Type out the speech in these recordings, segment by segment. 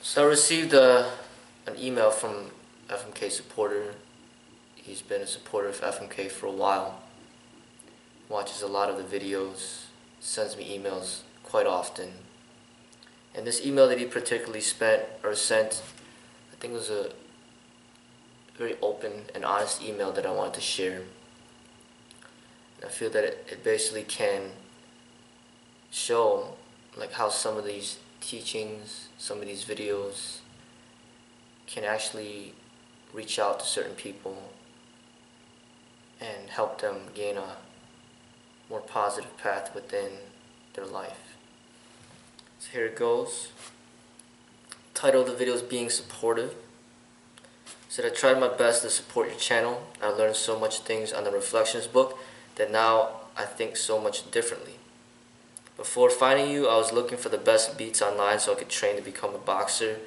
So I received an email from FMK supporter. He's been a supporter of FMK for a while. Watches a lot of the videos, sends me emails quite often. And this email that he particularly sent, I think it was a very open and honest email that I wanted to share. And I feel that it basically can show like how some of these teachings, some of these videos can actually reach out to certain people and help them gain a more positive path within their life. So here it goes. Title of the video is Being Supportive. Said I tried my best to support your channel. I learned so much things on the Reflections book that now I think so much differently. Before finding you, I was looking for the best beats online so I could train to become a boxer.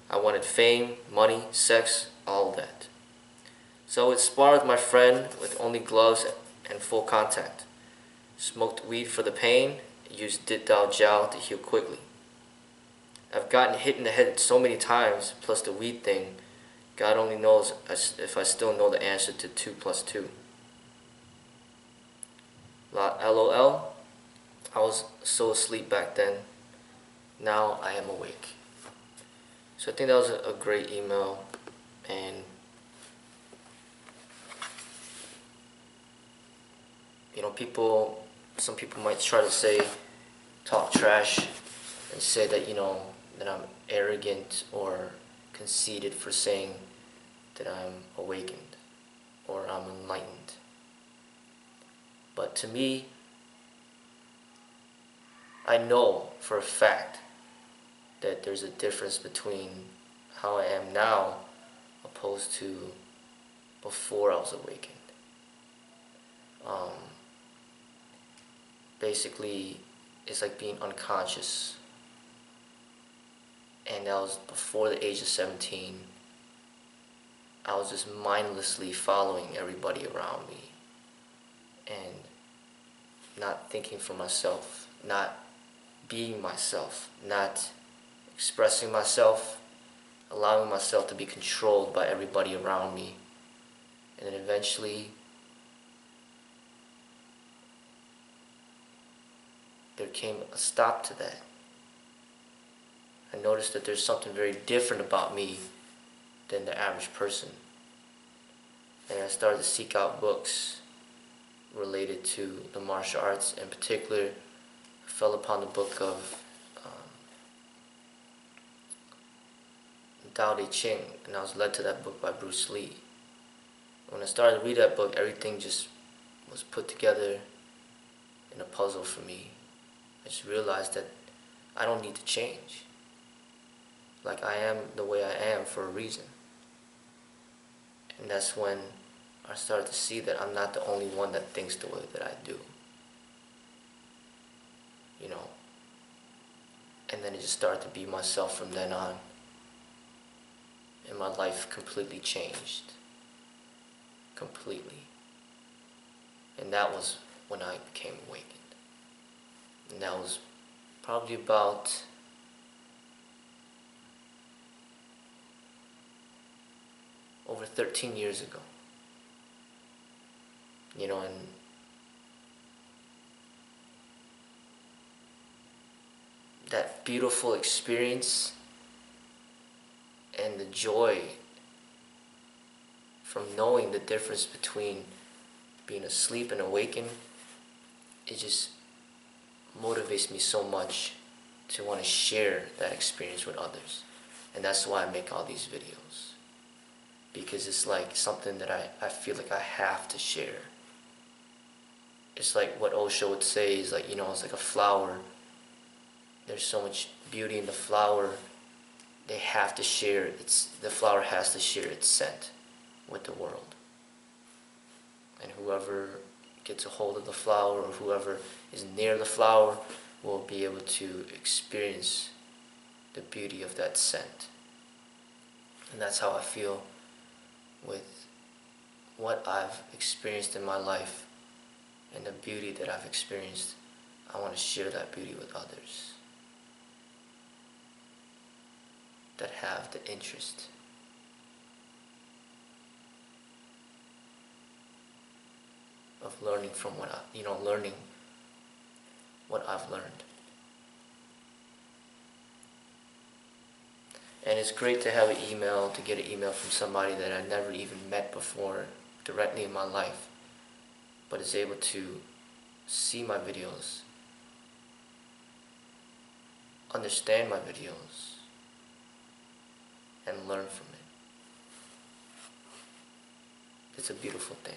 I wanted fame, money, sex, all of that. So I would spar with my friend with only gloves and full contact. Smoked weed for the pain, used dit dao jiao to heal quickly. I've gotten hit in the head so many times, plus the weed thing, God only knows if I still know the answer to 2 plus 2. LOL, I was so asleep back then. Now I am awake. So I think that was a great email, and you know, some people might try to talk trash and say that, you know, that I'm arrogant or conceited for saying that I'm awakened or I'm enlightened. But to me, I know for a fact that there's a difference between how I am now opposed to before I was awakened. Basically, it's like being unconscious. And that was before the age of 17. I was just mindlessly following everybody around me and not thinking for myself, not being myself, not expressing myself, allowing myself to be controlled by everybody around me. And then eventually, there came a stop to that. I noticed that there's something very different about me than the average person. And I started to seek out books related to the martial arts. In particular, I fell upon the book of Tao Te Ching, and I was led to that book by Bruce Lee. When I started to read that book, everything just was put together in a puzzle for me. I just realized that I don't need to change. Like, I am the way I am for a reason. And that's when I started to see that I'm not the only one that thinks the way that I do. You know? And then it just started to be myself from then on. And my life completely changed. Completely. And that was when I became awakened. And that was probably about over 13 years ago. You know, and that beautiful experience and the joy from knowing the difference between being asleep and awakened, it just motivates me so much to want to share that experience with others. And that's why I make all these videos. Because it's like something that I feel like I have to share. It's like what Osho would say is like, you know, it's like a flower. There's so much beauty in the flower. They have to share the flower has to share its scent with the world. And whoever gets a hold of the flower or whoever is near the flower will be able to experience the beauty of that scent. And that's how I feel with what I've experienced in my life and the beauty that I've experienced. I want to share that beauty with others that have the interest of learning from learning what I've learned. And it's great to have an email, to get an email from somebody that I never even met before directly in my life, but is able to see my videos, understand my videos, and learn from it. It's a beautiful thing.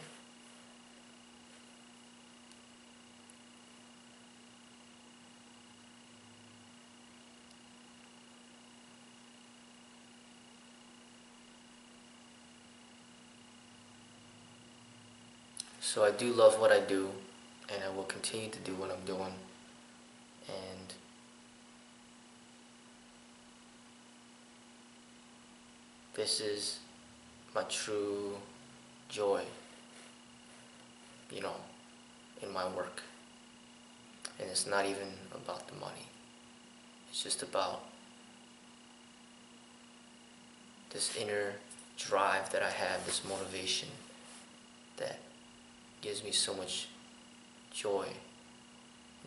So I do love what I do, and I will continue to do what I'm doing. And this is my true joy, in my work. And it's not even about the money. It's just about this inner drive that I have, this motivation that gives me so much joy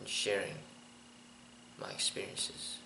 in sharing my experiences.